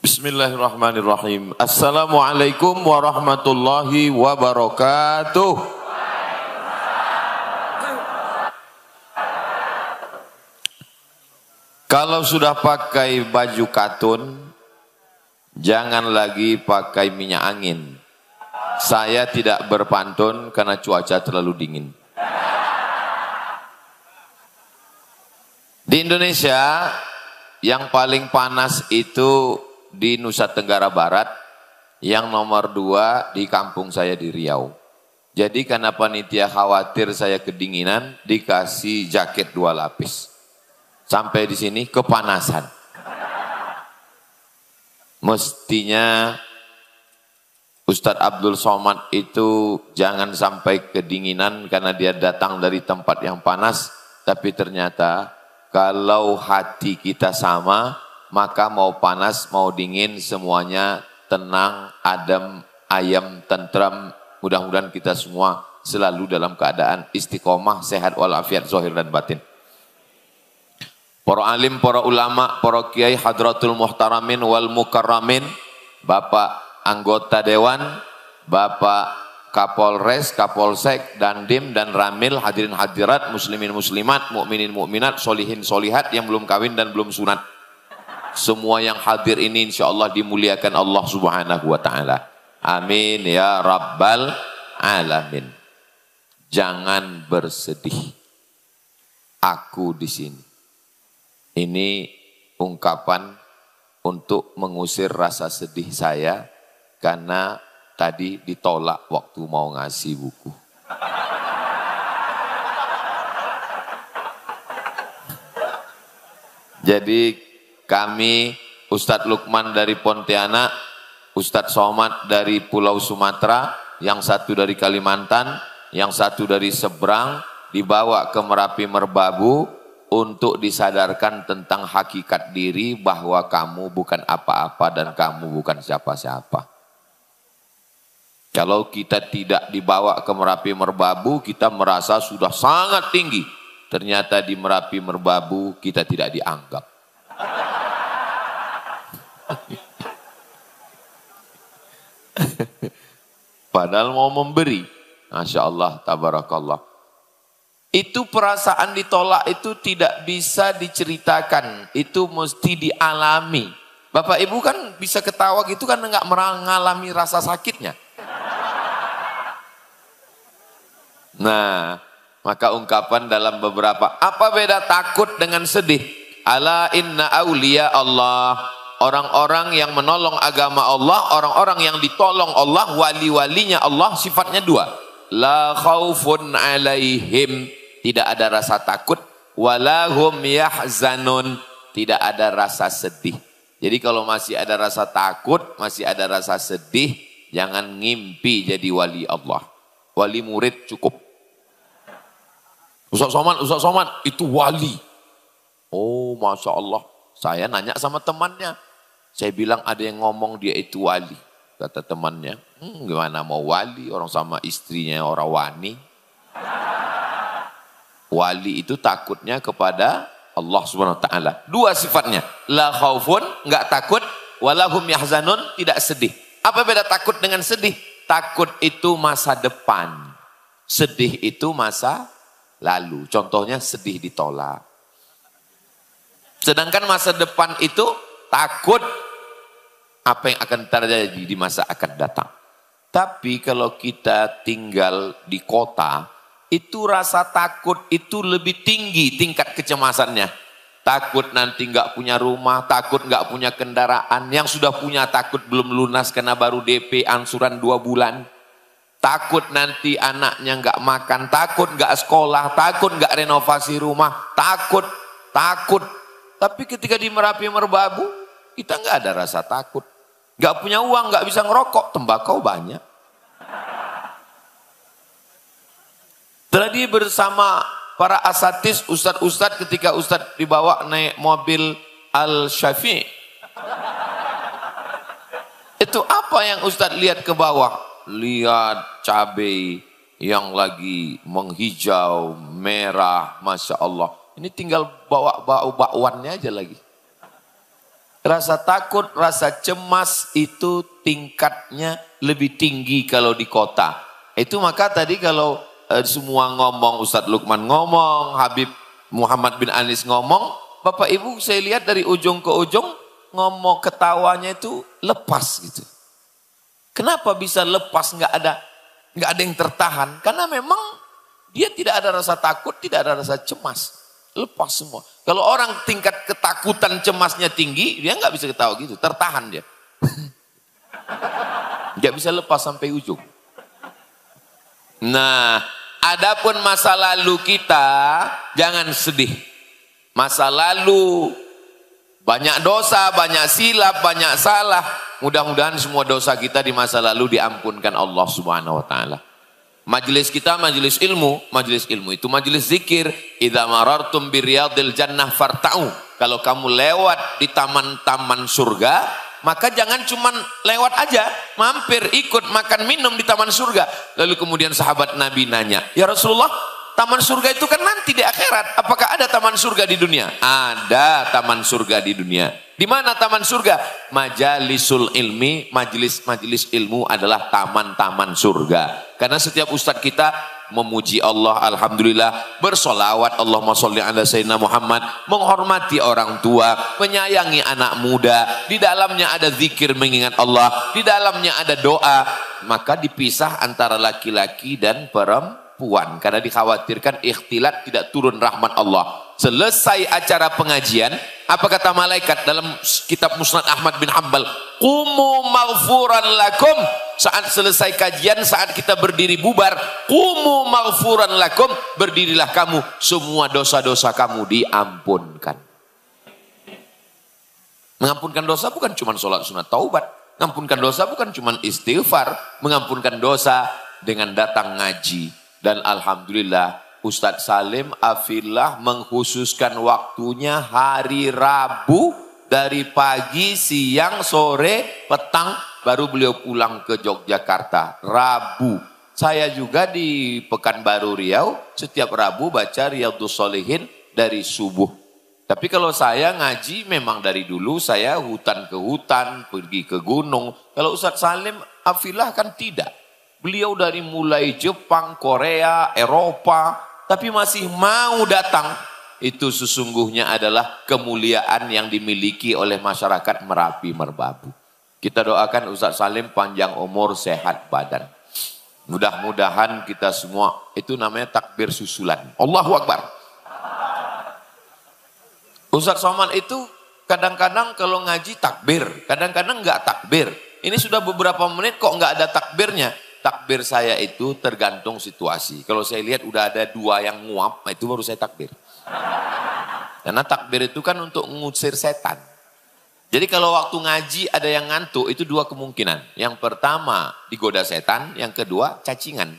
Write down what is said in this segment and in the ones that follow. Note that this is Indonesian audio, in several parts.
Bismillahirrahmanirrahim. Assalamualaikum warahmatullahi wabarakatuh. Kalau sudah pakai baju katun, jangan lagi pakai minyak angin. Saya tidak berpantun karena cuaca terlalu dingin. Di Indonesia, yang paling panas itu di Nusa Tenggara Barat, yang nomor 2 di kampung saya di Riau. Jadi karena panitia khawatir saya kedinginan, dikasih jaket 2 lapis. Sampai di sini kepanasan. Mestinya Ustadz Abdul Somad itu jangan sampai kedinginan karena dia datang dari tempat yang panas, tapi ternyata kalau hati kita sama, maka mau panas, mau dingin, semuanya tenang, adem, ayam, tentram. Mudah-mudahan kita semua selalu dalam keadaan istiqomah, sehat walafiat, zahir dan batin. Para alim, para ulama, para kiai, hadratul muhtaramin wal mukarramin, Bapak anggota dewan, Bapak Kapolres, Kapolsek, Dandim, dan Ramil, hadirin hadirat, muslimin muslimat, mukminin mukminat, solihin solihat yang belum kawin dan belum sunat. Semua yang hadir ini insya Allah dimuliakan Allah subhanahu wa ta'ala. Amin ya rabbal alamin. Jangan bersedih. Aku di sini. Ini ungkapan untuk mengusir rasa sedih saya karena tadi ditolak waktu mau ngasih buku. Jadi kami, Ustadz Lukman dari Pontianak, Ustadz Somad dari Pulau Sumatera, yang satu dari Kalimantan, yang satu dari seberang, dibawa ke Merapi Merbabu untuk disadarkan tentang hakikat diri bahwa kamu bukan apa-apa dan kamu bukan siapa-siapa. Kalau kita tidak dibawa ke Merapi Merbabu, kita merasa sudah sangat tinggi. Ternyata di Merapi Merbabu kita tidak dianggap. Padahal mau memberi. Masya Allah, tabarakallah. Itu perasaan ditolak itu tidak bisa diceritakan. Itu mesti dialami. Bapak Ibu kan bisa ketawa gitu kan enggak mengalami rasa sakitnya. Nah, maka ungkapan dalam beberapa, apa beda takut dengan sedih? Ala inna awliya Allah. Orang-orang yang menolong agama Allah, orang-orang yang ditolong Allah, wali-walinya Allah, sifatnya 2. La khaufun alaihim, tidak ada rasa takut. Walahum yahzanun, tidak ada rasa sedih. Jadi kalau masih ada rasa takut, masih ada rasa sedih, jangan ngimpi jadi wali Allah. Wali murid cukup. Ustaz Somad, itu wali. Oh, Masya Allah. Saya nanya sama temannya. Saya bilang ada yang ngomong dia itu wali. Kata temannya, gimana mau wali, orang sama istrinya orang wani. Wali itu takutnya kepada Allah subhanahu wa ta'ala. 2 sifatnya. La khaufun, enggak takut. Walahum yahzanun, tidak sedih. Apa beda takut dengan sedih? Takut itu masa depan. Sedih itu masa lalu. Contohnya sedih ditolak. Sedangkan masa depan itu takut apa yang akan terjadi di masa akan datang. Tapi kalau kita tinggal di kota, itu rasa takut itu lebih tinggi tingkat kecemasannya. Takut nanti nggak punya rumah, takut nggak punya kendaraan. Yang sudah punya takut belum lunas karena baru DP angsuran 2 bulan. Takut nanti anaknya nggak makan, takut nggak sekolah, takut nggak renovasi rumah, takut. Tapi ketika di Merapi Merbabu, kita nggak ada rasa takut. Nggak punya uang, nggak bisa ngerokok, tembakau banyak. Tadi bersama para asatis, ustadz-ustadz, ketika ustadz dibawa naik mobil Al-Syafi'. Itu apa yang ustadz lihat ke bawah? Lihat cabai yang lagi menghijau, merah, Masya Allah. Ini tinggal bawa bakwannya aja lagi. Rasa takut, rasa cemas itu tingkatnya lebih tinggi kalau di kota. Itu maka tadi kalau semua ngomong, Ustadz Lukman ngomong, Habib Muhammad bin Anis ngomong, Bapak Ibu saya lihat dari ujung ke ujung ngomong ketawanya itu lepas gitu. Kenapa bisa lepas, nggak ada yang tertahan? Karena memang dia tidak ada rasa takut, tidak ada rasa cemas. Lepas semua. Kalau orang tingkat ketakutan cemasnya tinggi, dia nggak bisa ketawa gitu, tertahan dia. Nggak bisa lepas sampai ujung. Nah, adapun masa lalu kita, jangan sedih. Masa lalu, banyak dosa, banyak silap, banyak salah. Mudah-mudahan semua dosa kita di masa lalu diampunkan Allah Subhanahu wa taala. Majelis kita majelis ilmu itu majelis zikir. Idza marartum biriyadil jannah farta'u. Kalau kamu lewat di taman-taman surga, maka jangan cuman lewat aja, mampir ikut makan minum di taman surga. Lalu kemudian sahabat Nabi nanya, "Ya Rasulullah, taman surga itu kan nanti di akhirat. Apakah ada taman surga di dunia?" Ada taman surga di dunia. Di mana taman surga? Majalisul ilmi, majelis ilmu adalah taman-taman surga. Karena setiap ustadz kita memuji Allah, alhamdulillah, bersolawat, Allahumma sholli ala sayyidina Muhammad, menghormati orang tua, menyayangi anak muda, di dalamnya ada zikir mengingat Allah, di dalamnya ada doa, maka dipisah antara laki-laki dan perempuan karena dikhawatirkan ikhtilat, tidak turun rahmat Allah. Selesai acara pengajian, apa kata malaikat dalam kitab Musnad Ahmad bin Hanbal? Qumu maghfuran lakum. Saat selesai kajian, saat kita berdiri bubar, qumu maghfuran lakum, berdirilah kamu, semua dosa-dosa kamu diampunkan. Mengampunkan dosa bukan cuma sholat sunat taubat, mengampunkan dosa bukan cuma istighfar, mengampunkan dosa dengan datang ngaji. Dan alhamdulillah Ustadz Salim Afillah mengkhususkan waktunya hari Rabu dari pagi, siang, sore, petang, baru beliau pulang ke Yogyakarta. Rabu. Saya juga di Pekanbaru Riau, setiap Rabu baca Riyadhus Shalihin dari subuh. Tapi kalau saya ngaji memang dari dulu saya hutan ke hutan, pergi ke gunung. Kalau Ustadz Salim Afillah kan tidak. Beliau dari mulai Jepang, Korea, Eropa, tapi masih mau datang. Itu sesungguhnya adalah kemuliaan yang dimiliki oleh masyarakat Merapi Merbabu. Kita doakan Ustadz Salim panjang umur, sehat badan. Mudah-mudahan kita semua, itu namanya takbir susulan. Allahu Akbar. Ustadz Somad itu kadang-kadang kalau ngaji takbir, kadang-kadang enggak takbir. Ini sudah beberapa menit kok enggak ada takbirnya. Takbir saya itu tergantung situasi. Kalau saya lihat udah ada dua yang nguap, itu baru saya takbir. Karena takbir itu kan untuk mengusir setan. Jadi kalau waktu ngaji ada yang ngantuk, itu dua kemungkinan. Yang pertama digoda setan, yang kedua cacingan.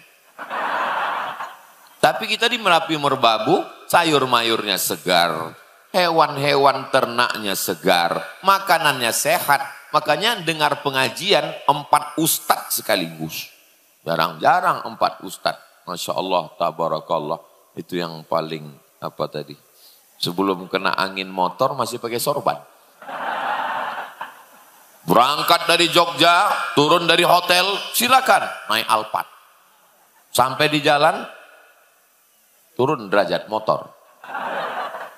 Tapi kita di Merapi Merbabu, sayur mayurnya segar, hewan-hewan ternaknya segar, makanannya sehat. Makanya dengar pengajian 4 ustadz sekaligus. Jarang-jarang 4 ustadz. Masya Allah, tabarakallah. Itu yang paling apa tadi? Sebelum kena angin motor masih pakai sorban. Berangkat dari Jogja, turun dari hotel, silakan naik Alphard. Sampai di jalan, turun derajat motor.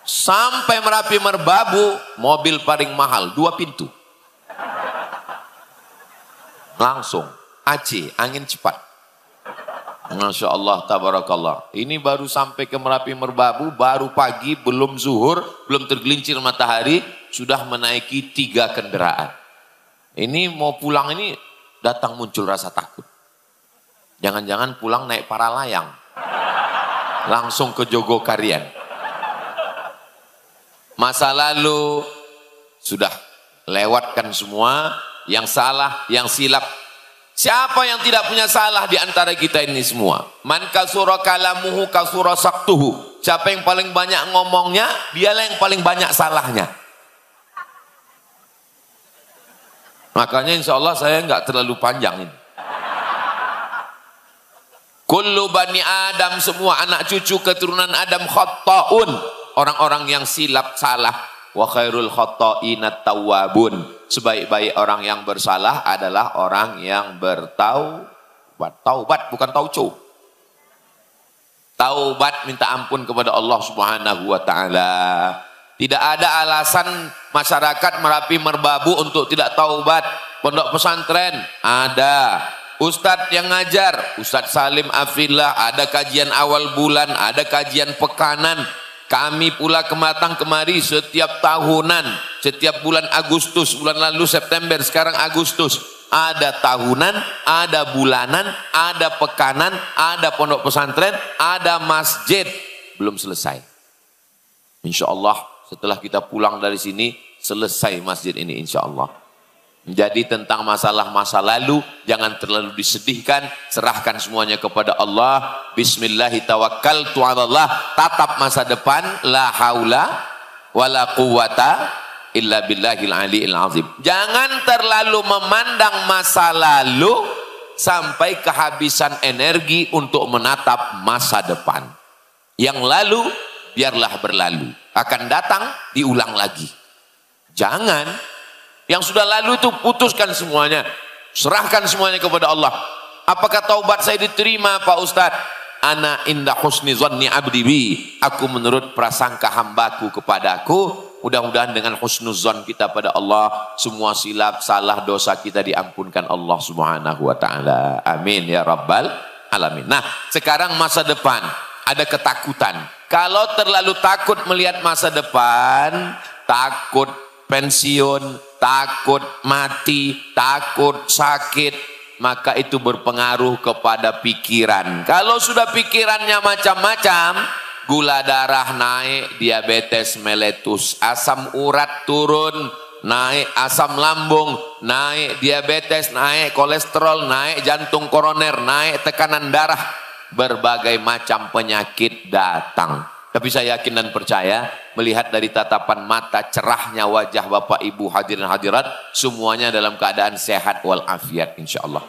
Sampai Merapi Merbabu, mobil paling mahal, 2 pintu. Langsung. AC, angin cepat. Masya Allah, tabarakallah. Ini baru sampai ke Merapi Merbabu, baru pagi, belum zuhur, belum tergelincir matahari, sudah menaiki 3 kendaraan. Ini mau pulang ini, datang muncul rasa takut. Jangan-jangan pulang naik para layang. Langsung ke Jogokarian. Masa lalu, sudah lewatkan semua, yang salah, yang silap. Siapa yang tidak punya salah di antara kita ini semua? Man kasura kalamuhu kasura saktuhu. Siapa yang paling banyak ngomongnya, dialah yang paling banyak salahnya. Makanya insya Allah saya nggak terlalu panjang ini. Kullu bani Adam, semua anak cucu keturunan Adam khatta'un. Orang-orang yang silap salah. Wa khairul khata'inat tawwabun. Sebaik-baik orang yang bersalah adalah orang yang bertaubat. Taubat bukan tauco. Taubat minta ampun kepada Allah Subhanahu wa taala. Tidak ada alasan masyarakat Merapi Merbabu untuk tidak taubat. Pondok pesantren ada. Ustadz yang ngajar, Ustadz Salim Afillah, ada kajian awal bulan, ada kajian pekanan. Kami pula kematang kemari setiap tahunan, setiap bulan Agustus, bulan lalu September, sekarang Agustus. Ada tahunan, ada bulanan, ada pekanan, ada pondok pesantren, ada masjid. Belum selesai. Insya Allah setelah kita pulang dari sini, selesai masjid ini insya Allah. Jadi tentang masalah masa lalu jangan terlalu disedihkan, serahkan semuanya kepada Allah. Bismillahirrahmanirrahim. Tatap masa depan, la haula wala quwata illa billahil aliyil azim. Jangan terlalu memandang masa lalu sampai kehabisan energi untuk menatap masa depan. Yang lalu biarlah berlalu, akan datang diulang lagi. Jangan. Yang sudah lalu itu putuskan semuanya. Serahkan semuanya kepada Allah. Apakah taubat saya diterima Pak Ustadz? Ana inda husni zanni abdi bi. Aku menurut prasangka hambaku kepadaku. Mudah-mudahan dengan husnuzon kita pada Allah, semua silap, salah, dosa kita diampunkan Allah Subhanahu wa taala. Amin ya rabbal alamin. Nah, sekarang masa depan ada ketakutan. Kalau terlalu takut melihat masa depan, takut pensiun, takut mati, takut sakit, maka itu berpengaruh kepada pikiran. Kalau sudah pikirannya macam-macam, gula darah naik, diabetes meletus, asam urat turun, naik asam lambung, naik diabetes, naik kolesterol, naik jantung koroner, naik tekanan darah, berbagai macam penyakit datang. Tapi saya yakin dan percaya, melihat dari tatapan mata cerahnya wajah Bapak Ibu hadirin hadirat, semuanya dalam keadaan sehat walafiat insyaallah.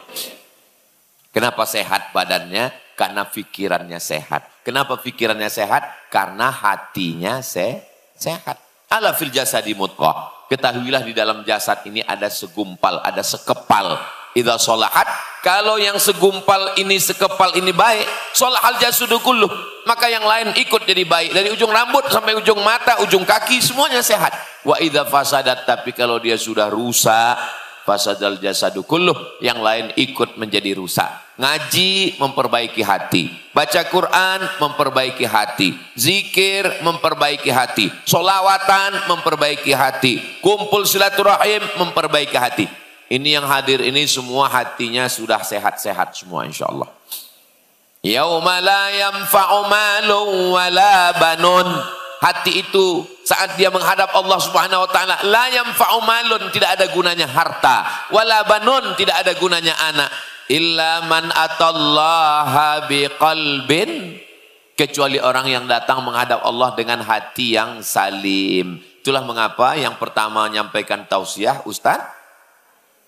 Kenapa sehat badannya? Karena pikirannya sehat. Kenapa pikirannya sehat? Karena hatinya sehat. Ala fil jasadi mudghah. Ketahuilah di dalam jasad ini ada segumpal, ada sekepal. Idza sholahat, kalau yang segumpal ini, sekepal ini baik, sholahal jasadu kulluh, maka yang lain ikut jadi baik. Dari ujung rambut sampai ujung mata, ujung kaki, semuanya sehat. Wa idza fasadat, tapi kalau dia sudah rusak, fasadal jasadu kulluh, yang lain ikut menjadi rusak. Ngaji memperbaiki hati, baca Quran memperbaiki hati, zikir memperbaiki hati, sholawatan memperbaiki hati, kumpul silaturahim memperbaiki hati. Ini yang hadir ini semua hatinya sudah sehat-sehat semua insyaallah. Yauma la yanfa'u malun wala banun. Hati itu saat dia menghadap Allah Subhanahu wa taala, la yanfa'u malun, tidak ada gunanya harta, wala banun, tidak ada gunanya anak, illa man atallaha biqalbin, kecuali orang yang datang menghadap Allah dengan hati yang salim. Itulah mengapa yang pertama menyampaikan tausiah Ustaz,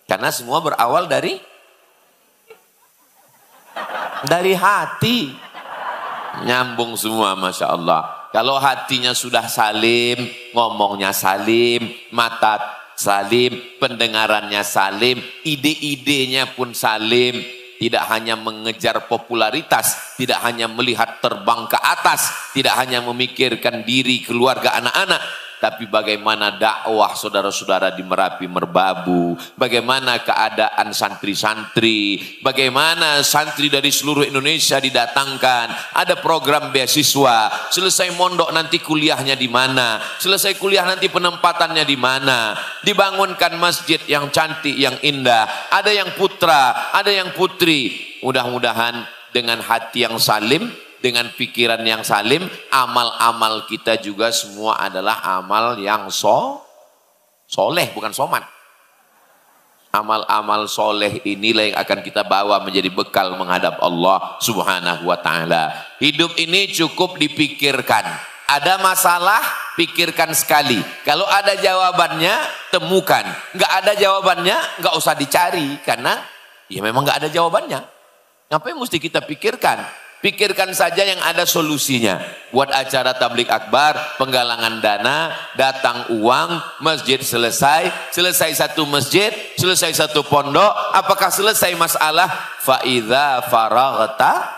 karena semua berawal dari hati. Nyambung semua Masya Allah. Kalau hatinya sudah salim, ngomongnya salim, mata salim, pendengarannya salim, ide-idenya pun salim. Tidak hanya mengejar popularitas, tidak hanya melihat terbang ke atas, tidak hanya memikirkan diri, keluarga, anak-anak, tapi bagaimana dakwah saudara-saudara di Merapi Merbabu, bagaimana keadaan santri-santri, bagaimana santri dari seluruh Indonesia didatangkan, ada program beasiswa, selesai mondok nanti kuliahnya di mana, selesai kuliah nanti penempatannya di mana, dibangunkan masjid yang cantik, yang indah, ada yang putra, ada yang putri. Mudah-mudahan dengan hati yang salim, dengan pikiran yang salim, amal-amal kita juga semua adalah amal yang soleh, bukan somat. Amal-amal soleh inilah yang akan kita bawa menjadi bekal menghadap Allah Subhanahu wa ta'ala. Hidup ini cukup dipikirkan. Ada masalah, pikirkan sekali. Kalau ada jawabannya, temukan. Nggak ada jawabannya, nggak usah dicari. Karena ya memang nggak ada jawabannya. Ngapain mesti kita pikirkan? Pikirkan saja yang ada solusinya. Buat acara tablik akbar, penggalangan dana, datang uang, masjid selesai, selesai satu masjid, selesai satu pondok, apakah selesai masalah? Fa'idha faraghta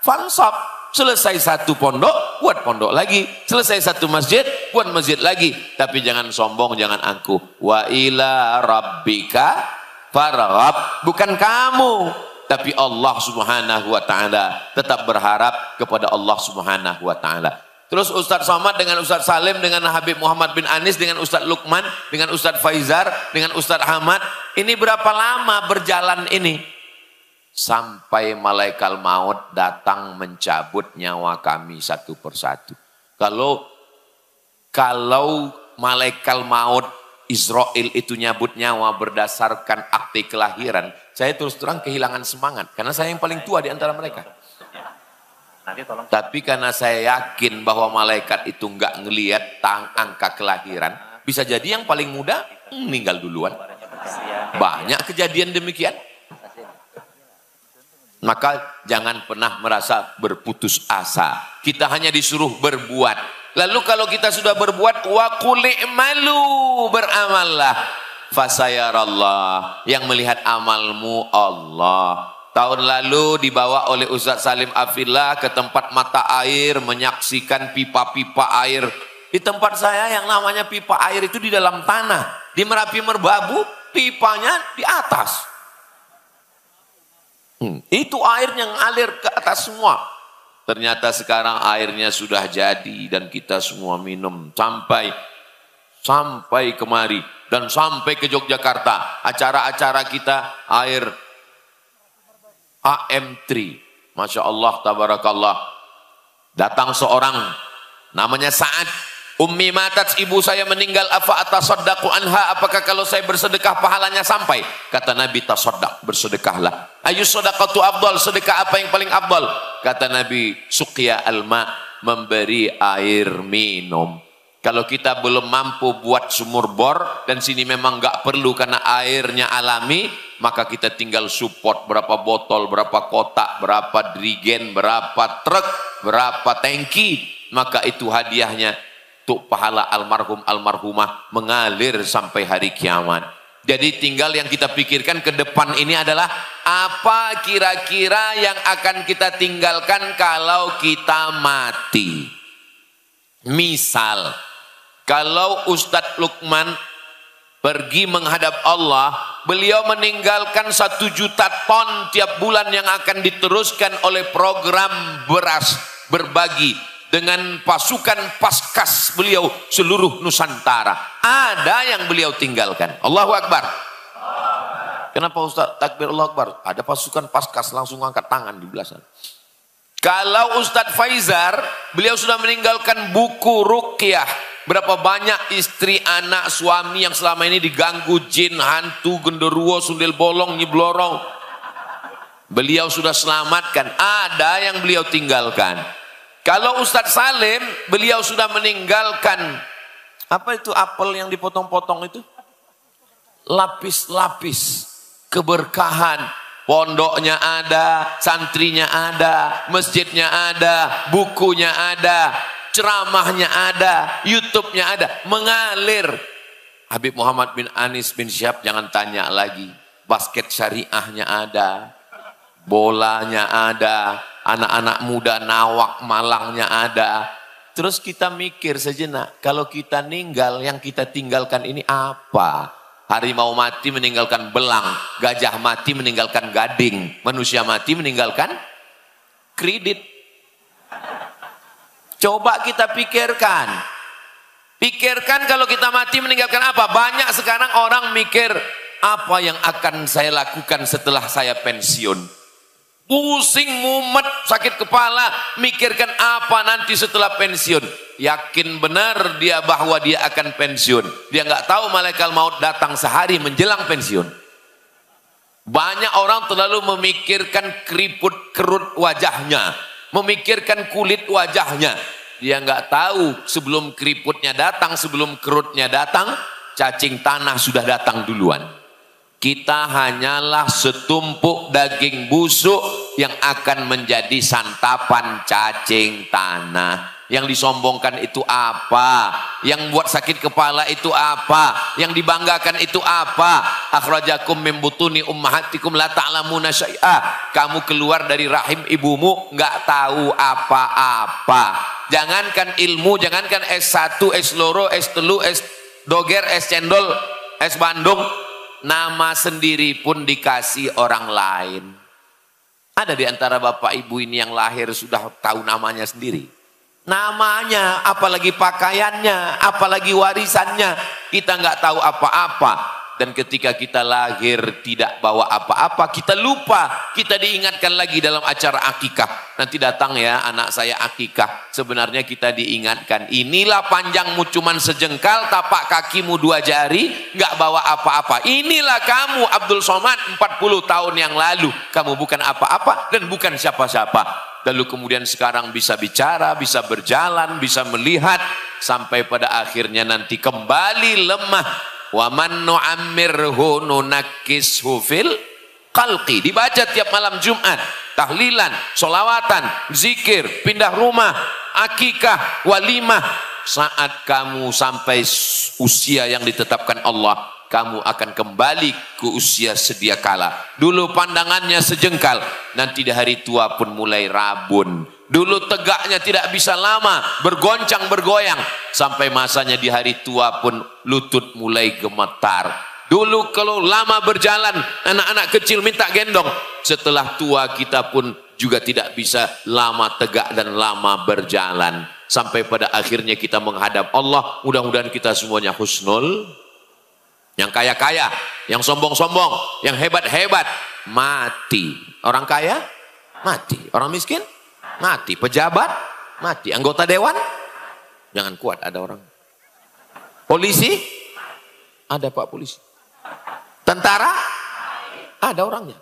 fansab. Selesai satu pondok, buat pondok lagi. Selesai satu masjid, buat masjid lagi. Tapi jangan sombong, jangan angkuh. Wa ila rabbika farghab. Bukan kamu, tapi Allah subhanahu wa ta'ala. Tetap berharap kepada Allah subhanahu wa ta'ala. Terus Ustadz Somad dengan Ustadz Salim, dengan Habib Muhammad bin Anis, dengan Ustadz Lukman, dengan Ustadz Faizar, dengan Ustadz Ahmad. Ini berapa lama berjalan ini? Sampai malaikat maut datang mencabut nyawa kami satu persatu. Kalau malaikat maut Israel itu nyabut nyawa berdasarkan akte kelahiran, saya terus terang kehilangan semangat. Karena saya yang paling tua di antara mereka. Tapi karena saya yakin bahwa malaikat itu enggak ngelihat angka kelahiran, bisa jadi yang paling muda meninggal duluan. Banyak kejadian demikian. Maka jangan pernah merasa berputus asa. Kita hanya disuruh berbuat. Lalu kalau kita sudah berbuat, wa qul i'malu, beramallah, fasayarallah, yang melihat amalmu Allah. Tahun lalu dibawa oleh Ustadz Salim Afillah ke tempat mata air, menyaksikan pipa-pipa air. Di tempat saya yang namanya pipa air itu di dalam tanah. Di Merapi Merbabu, pipanya di atas. Itu airnya ngalir ke atas semua. Ternyata sekarang airnya sudah jadi dan kita semua minum sampai kemari dan sampai ke Yogyakarta. Acara-acara kita air AM3. Masya Allah, tabarakallah. Datang seorang namanya Sa'ad. Ummi matat, ibu saya meninggal, afa atasaddaqu anha, apakah kalau saya bersedekah pahalanya sampai? Kata Nabi, tasaddaq, bersedekahlah. Ayu sadaqatu afdal, sedekah apa yang paling afdal? Kata Nabi, suqya alma, memberi air minum. Kalau kita belum mampu buat sumur bor, dan sini memang nggak perlu karena airnya alami, maka kita tinggal support berapa botol, berapa kotak, berapa drigen, berapa truk, berapa tangki, maka itu hadiahnya untuk pahala almarhum almarhumah mengalir sampai hari kiamat. Jadi tinggal yang kita pikirkan ke depan ini adalah apa kira-kira yang akan kita tinggalkan kalau kita mati. Misal, kalau Ustadz Lukman pergi menghadap Allah, beliau meninggalkan 1 juta ton tiap bulan yang akan diteruskan oleh program beras berbagi dengan pasukan paskas beliau seluruh Nusantara. Ada yang beliau tinggalkan. Allahu Akbar. Kenapa Ustaz takbir Allahu Akbar? Ada pasukan paskas, langsung angkat tangan di belah sana. Kalau Ustadz Faizar, beliau sudah meninggalkan buku ruqyah. Berapa banyak istri, anak, suami yang selama ini diganggu jin, hantu, genderuwo, sundel bolong, nyiblorong. Beliau sudah selamatkan. Ada yang beliau tinggalkan. Kalau Ustadz Salim, beliau sudah meninggalkan, apa itu apel yang dipotong-potong itu? Lapis-lapis keberkahan. Pondoknya ada, santrinya ada, masjidnya ada, bukunya ada, ceramahnya ada, YouTube-nya ada, mengalir. Habib Muhammad bin Anis bin Syihab jangan tanya lagi. Basket syariahnya ada, bolanya ada, anak-anak muda Nawak Malangnya ada. Terus kita mikir sejenak, kalau kita ninggal, yang kita tinggalkan ini apa? Harimau mati meninggalkan belang, gajah mati meninggalkan gading, manusia mati meninggalkan kredit. Coba kita pikirkan. Pikirkan kalau kita mati meninggalkan apa? Banyak sekarang orang mikir, apa yang akan saya lakukan setelah saya pensiun? Pusing, mumet, sakit kepala, mikirkan apa nanti setelah pensiun. Yakin benar dia bahwa dia akan pensiun. Dia nggak tahu malaikat maut datang sehari menjelang pensiun. Banyak orang terlalu memikirkan keriput kerut wajahnya, memikirkan kulit wajahnya. Dia nggak tahu sebelum keriputnya datang, sebelum kerutnya datang, cacing tanah sudah datang duluan. Kita hanyalah setumpuk daging busuk yang akan menjadi santapan cacing tanah. Yang disombongkan itu apa? Yang buat sakit kepala itu apa? Yang dibanggakan itu apa? Akhrajakum min butuni ummahatikum la ta'lamuna syai'a. Kamu keluar dari rahim ibumu nggak tahu apa-apa. Jangankan ilmu, jangankan S1, S loro, S3, S doger, S cendol, S Bandung, nama sendiri pun dikasih orang lain. Ada di antara bapak ibu ini yang lahir sudah tahu namanya sendiri. Namanya, apalagi pakaiannya, apalagi warisannya, kita nggak tahu apa-apa. Dan ketika kita lahir tidak bawa apa-apa, kita lupa, kita diingatkan lagi dalam acara akikah. Nanti datang ya anak saya akikah, sebenarnya kita diingatkan, inilah panjangmu cuman sejengkal, tapak kakimu 2 jari, nggak bawa apa-apa. Inilah kamu Abdul Somad 40 tahun yang lalu, kamu bukan apa-apa dan bukan siapa-siapa. Lalu kemudian sekarang bisa bicara, bisa berjalan, bisa melihat, sampai pada akhirnya nanti kembali lemah. Wa man nu'ammirhu nunakkishu fil khalqi. Dibaca tiap malam Jumat, tahlilan, solawatan, zikir, pindah rumah, akikah, walimah. Saat kamu sampai usia yang ditetapkan Allah, kamu akan kembali ke usia sedia kala. Dulu pandangannya sejengkal, nanti di hari tua pun mulai rabun. Dulu tegaknya tidak bisa lama, bergoncang bergoyang, sampai masanya di hari tua pun lutut mulai gemetar. Dulu kalau lama berjalan, anak-anak kecil minta gendong. Setelah tua kita pun juga tidak bisa lama tegak dan lama berjalan. Sampai pada akhirnya kita menghadap Allah. Mudah-mudahan kita semuanya husnul. Yang kaya-kaya, yang sombong-sombong, yang hebat-hebat, mati. Orang kaya, mati. Orang miskin, mati. Pejabat, mati. Anggota dewan, jangan kuat ada orang. Polisi, ada pak polisi. Tentara, ada orangnya.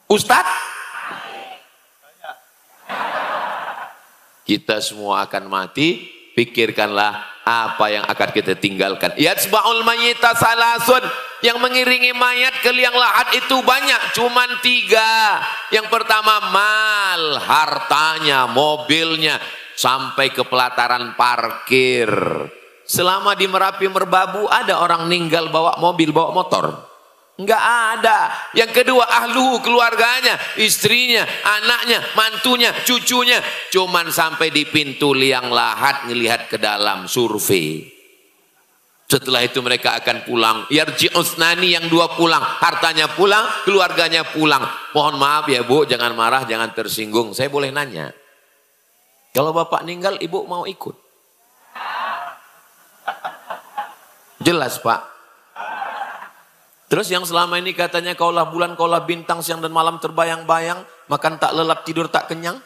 Ustadz, kita semua akan mati. Pikirkanlah apa yang akan kita tinggalkan. Yatsba'ul mayyita salasun. Yang mengiringi mayat ke liang lahat itu banyak, cuman 3. Yang pertama mal, hartanya, mobilnya, sampai ke pelataran parkir. Selama di Merapi Merbabu ada orang meninggal bawa mobil, bawa motor? Enggak ada. Yang kedua ahluhu, keluarganya, istrinya, anaknya, mantunya, cucunya. Cuman sampai di pintu liang lahat ngelihat ke dalam, survei. Setelah itu mereka akan pulang. Yarji'usnani, yang 2 pulang, hartanya pulang, keluarganya pulang. Mohon maaf ya Bu, jangan marah, jangan tersinggung. Saya boleh nanya, kalau bapak meninggal ibu mau ikut? Jelas Pak. Terus yang selama ini katanya kaulah bulan, kaulah bintang, siang dan malam terbayang-bayang, makan tak lelap, tidur tak kenyang.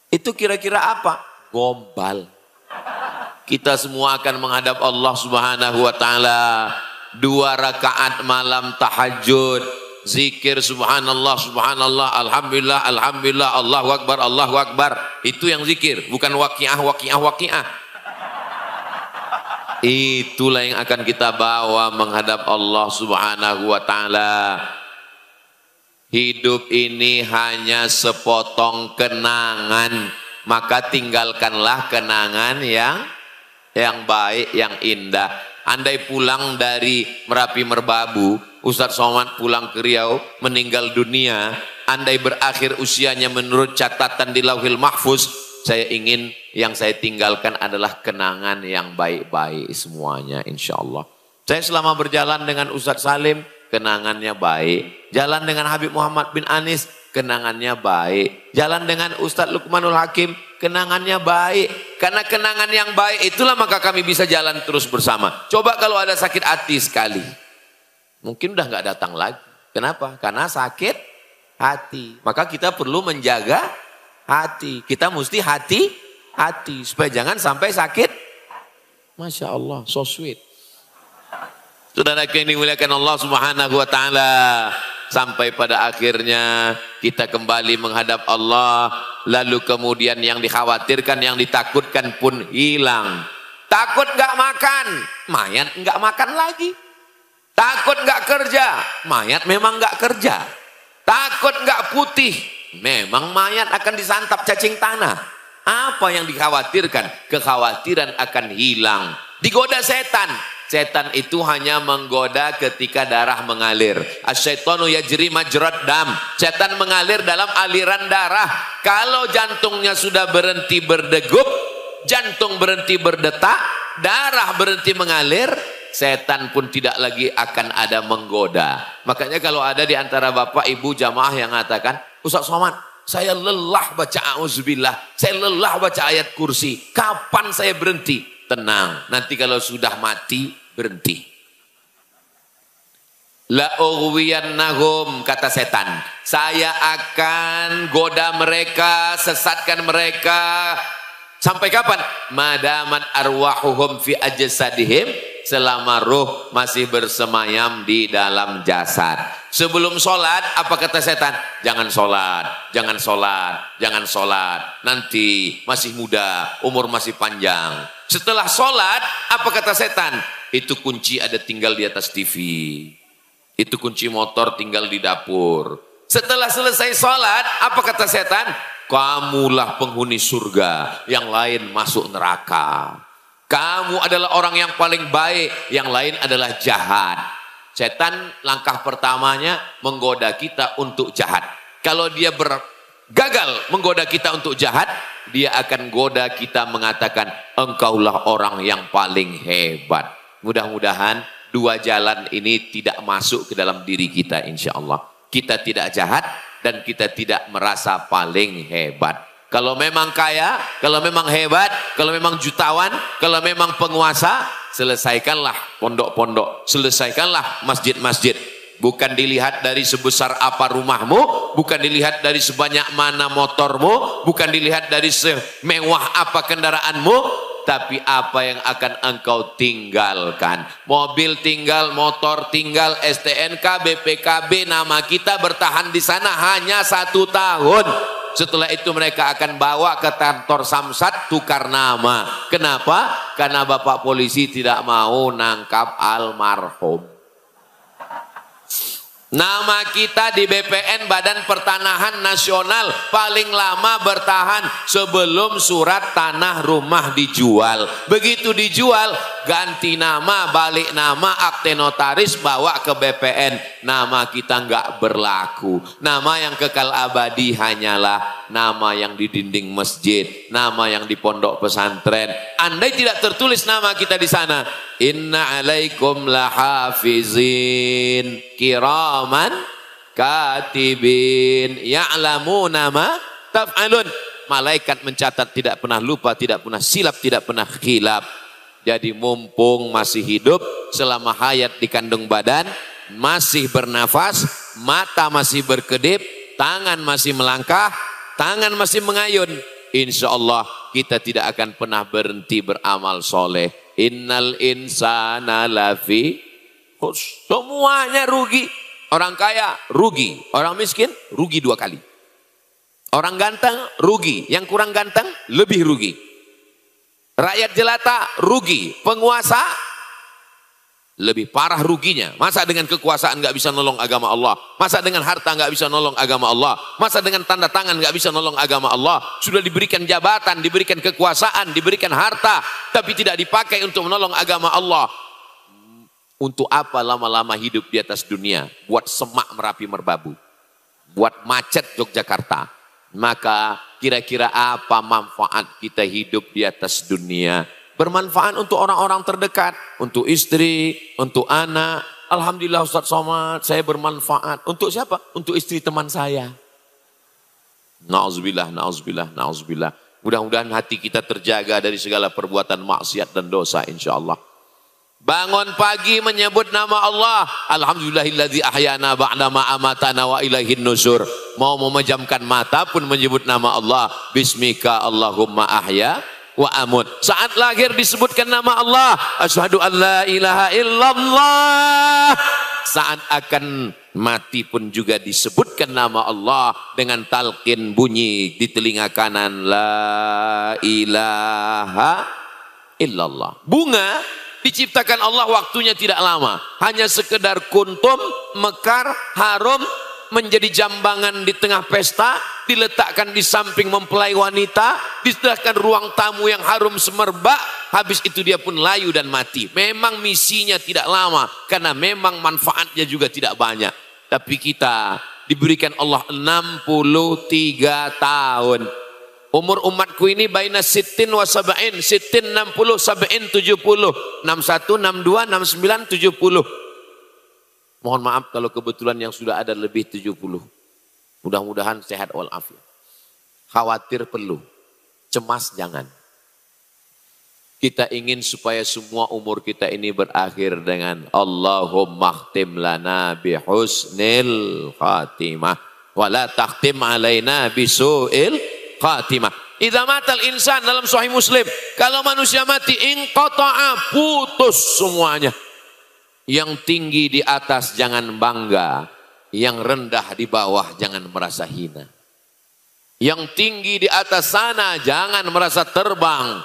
Itu kira-kira apa? Gombal. Kita semua akan menghadap Allah Subhanahu wa taala. 2 rakaat malam tahajud, zikir subhanallah, subhanallah, alhamdulillah, alhamdulillah, Allahu akbar, Allahu akbar. Itu yang zikir, bukan waqiah, waqiah, waqiah. Itulah yang akan kita bawa menghadap Allah Subhanahu wa taala. Hidup ini hanya sepotong kenangan, maka tinggalkanlah kenangan yang baik, yang indah. Andai pulang dari Merapi Merbabu, Ustadz Somad pulang ke Riau, meninggal dunia, andai berakhir usianya menurut catatan di Lauhil Mahfuz, saya ingin yang saya tinggalkan adalah kenangan yang baik-baik semuanya, insya Allah. Saya selama berjalan dengan Ustadz Salim, kenangannya baik. Jalan dengan Habib Muhammad bin Anis, kenangannya baik. Jalan dengan Ustadz Luqmanul Hakim, kenangannya baik. Karena kenangan yang baik itulah maka kami bisa jalan terus bersama. Coba kalau ada sakit hati sekali, mungkin udah nggak datang lagi. Kenapa? Karena sakit hati. Maka kita perlu menjaga hati. Kita mesti hati supaya jangan sampai sakit. Masya Allah, so sweet. Saudara yang dimuliakan Allah Subhanahu wa taala, sampai pada akhirnya kita kembali menghadap Allah, lalu kemudian yang dikhawatirkan, yang ditakutkan pun hilang. Takut nggak makan, mayat nggak makan lagi. Takut nggak kerja, mayat memang nggak kerja. Takut nggak putih. Memang mayat akan disantap cacing tanah. Apa yang dikhawatirkan? Kekhawatiran akan hilang. Digoda setan. Setan itu hanya menggoda ketika darah mengalir. Asyaitonu yajri majrad dam. Setan mengalir dalam aliran darah. Kalau jantungnya sudah berhenti berdegup, jantung berhenti berdetak, darah berhenti mengalir, setan pun tidak lagi akan ada menggoda. Makanya kalau ada di antara bapak ibu jamaah yang mengatakan, Ustaz Somad, saya lelah baca a'udzubillah, saya lelah baca ayat kursi, kapan saya berhenti? Tenang, nanti kalau sudah mati, berhenti. La ughwiyannahum, kata setan, saya akan goda mereka, sesatkan mereka. Sampai kapan? Madaman arwahuhum fi ajsadihim, selama ruh masih bersemayam di dalam jasad. Sebelum sholat, apa kata setan? Jangan sholat, jangan sholat, jangan sholat. Nanti masih muda, umur masih panjang. Setelah sholat, apa kata setan? Itu kunci ada tinggal di atas TV. Itu kunci motor tinggal di dapur. Setelah selesai sholat, apa kata setan? Kamulah penghuni surga, yang lain masuk neraka. Kamu adalah orang yang paling baik, yang lain adalah jahat. Setan langkah pertamanya menggoda kita untuk jahat. Kalau dia gagal menggoda kita untuk jahat, dia akan goda kita mengatakan, engkaulah orang yang paling hebat. Mudah-mudahan dua jalan ini tidak masuk ke dalam diri kita, insya Allah. Kita tidak jahat dan kita tidak merasa paling hebat. Kalau memang kaya, kalau memang hebat, kalau memang jutawan, kalau memang penguasa, selesaikanlah pondok-pondok, selesaikanlah masjid-masjid. Bukan dilihat dari sebesar apa rumahmu, bukan dilihat dari sebanyak mana motormu, bukan dilihat dari semewah apa kendaraanmu, tapi apa yang akan engkau tinggalkan. Mobil tinggal, motor tinggal, STNK, BPKB, nama kita bertahan di sana hanya 1 tahun. Setelah itu mereka akan bawa ke kantor Samsat, tukar nama. Kenapa? Karena bapak polisi tidak mau nangkap almarhum. Nama kita di BPN, Badan Pertanahan Nasional, paling lama bertahan sebelum surat tanah rumah dijual. Begitu dijual, ganti nama, balik nama, akte notaris, bawa ke BPN. Nama kita nggak berlaku. Nama yang kekal abadi hanyalah nama yang di dinding masjid, nama yang di pondok pesantren. Andai tidak tertulis nama kita di sana, inna alaikum lahafizin kiraman katibin ya'lamuna ma taf'alun. Malaikat mencatat, tidak pernah lupa, tidak pernah silap, tidak pernah khilaf. Jadi mumpung masih hidup, selama hayat di kandung badan, masih bernafas, mata masih berkedip, tangan masih melangkah, tangan masih mengayun, insya Allah kita tidak akan pernah berhenti beramal soleh. Innal insana lafi khusr. Semuanya rugi. Orang kaya rugi, orang miskin rugi 2 kali. Orang ganteng rugi, yang kurang ganteng lebih rugi. Rakyat jelata rugi, penguasa lebih parah ruginya. Masa dengan kekuasaan nggak bisa nolong agama Allah? Masa dengan harta nggak bisa nolong agama Allah? Masa dengan tanda tangan nggak bisa nolong agama Allah? Sudah diberikan jabatan, diberikan kekuasaan, diberikan harta, tapi tidak dipakai untuk menolong agama Allah. Untuk apa lama-lama hidup di atas dunia? Buat semak Merapi Merbabu, buat macet Yogyakarta. Maka kira-kira apa manfaat kita hidup di atas dunia? Bermanfaat untuk orang-orang terdekat, untuk istri, untuk anak. Alhamdulillah Ustaz Somad, saya bermanfaat. Untuk siapa? Untuk istri teman saya. Na'udzubillah, na'udzubillah, na'udzubillah. Mudah-mudahan hati kita terjaga dari segala perbuatan maksiat dan dosa, insya Allah. Bangun pagi menyebut nama Allah. Alhamdulillahilladzi ahyana ba'da ma amatana wa ilaihin nusur. Mau memejamkan mata pun menyebut nama Allah. Bismika Allahumma ahya wa amut. Saat lahir disebutkan nama Allah. Asyhadu an la ilaha illallah. Saat akan mati pun juga disebutkan nama Allah dengan talqin bunyi di telinga kanan. La ilaha illallah. Bunga diciptakan Allah waktunya tidak lama. Hanya sekedar kuntum, mekar, harum, menjadi jambangan di tengah pesta, diletakkan di samping mempelai wanita, disediakan ruang tamu yang harum semerbak, habis itu dia pun layu dan mati. Memang misinya tidak lama, karena memang manfaatnya juga tidak banyak. Tapi kita diberikan Allah 63 tahun. Umur umatku ini baina sittin wa sab'in, sittin 60, sab'in 70, 61, 62, 69, 70. Mohon maaf kalau kebetulan yang sudah ada lebih 70. Mudah-mudahan sehat walafiat. Khawatir perlu, cemas jangan. Kita ingin supaya semua umur kita ini berakhir dengan Allahumma khtim lana bihusnil khatimah wa la takhtim alaina bisu'il khatimah. Idza matal insan, dalam Sahih Muslim, kalau manusia mati inqata'a, putus semuanya. Yang tinggi di atas jangan bangga, yang rendah di bawah jangan merasa hina. Yang tinggi di atas sana jangan merasa terbang,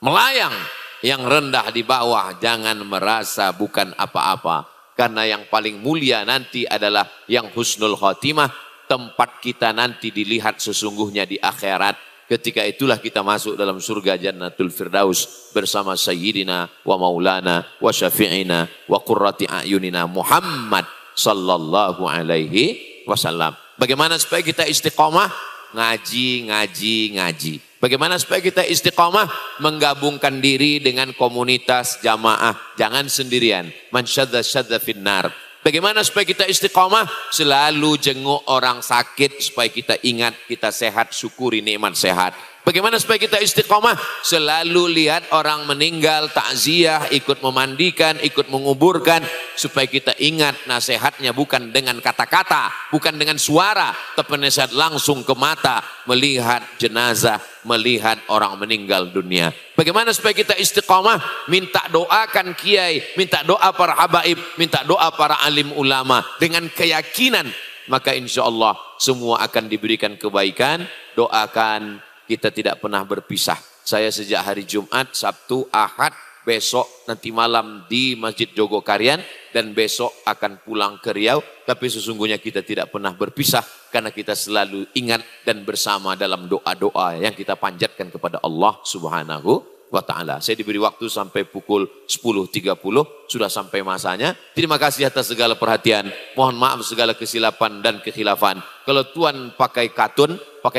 melayang. Yang rendah di bawah jangan merasa bukan apa-apa. Karena yang paling mulia nanti adalah yang husnul khatimah. Tempat kita nanti dilihat sesungguhnya di akhirat. Ketika itulah kita masuk dalam surga Jannatul Firdaus bersama Sayyidina wa Maulana wa Syafi'ina wa Qurrati A'yunina Muhammad sallallahu alaihi wasallam. Bagaimana supaya kita istiqomah? Ngaji, ngaji, ngaji. Bagaimana supaya kita istiqomah? Menggabungkan diri dengan komunitas jamaah. Jangan sendirian. Man syadza syadza finnar. Bagaimana supaya kita istiqomah? Selalu jenguk orang sakit supaya kita ingat kita sehat, syukuri nikmat sehat. Bagaimana supaya kita istiqomah? Selalu lihat orang meninggal, takziah, ikut memandikan, ikut menguburkan, supaya kita ingat nasihatnya bukan dengan kata-kata, bukan dengan suara, tapi nasihat langsung ke mata, melihat jenazah, melihat orang meninggal dunia. Bagaimana supaya kita istiqomah? Minta doakan kiai, minta doa para habaib, minta doa para alim ulama dengan keyakinan, maka insya Allah semua akan diberikan kebaikan. Doakan kita tidak pernah berpisah. Saya sejak hari Jumat, Sabtu, Ahad, besok nanti malam di Masjid Jogokarian, dan besok akan pulang ke Riau. Tapi sesungguhnya kita tidak pernah berpisah karena kita selalu ingat dan bersama dalam doa-doa yang kita panjatkan kepada Allah Subhanahu wa ta'ala. Saya diberi waktu sampai pukul 10.30, sudah sampai masanya. Terima kasih atas segala perhatian. Mohon maaf segala kesilapan dan kekhilafan. Kalau Tuan pakai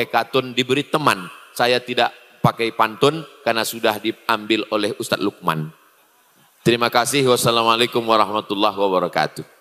katun diberi teman. Saya tidak pakai pantun karena sudah diambil oleh Ustadz Lukman. Terima kasih. Wassalamualaikum warahmatullahi wabarakatuh.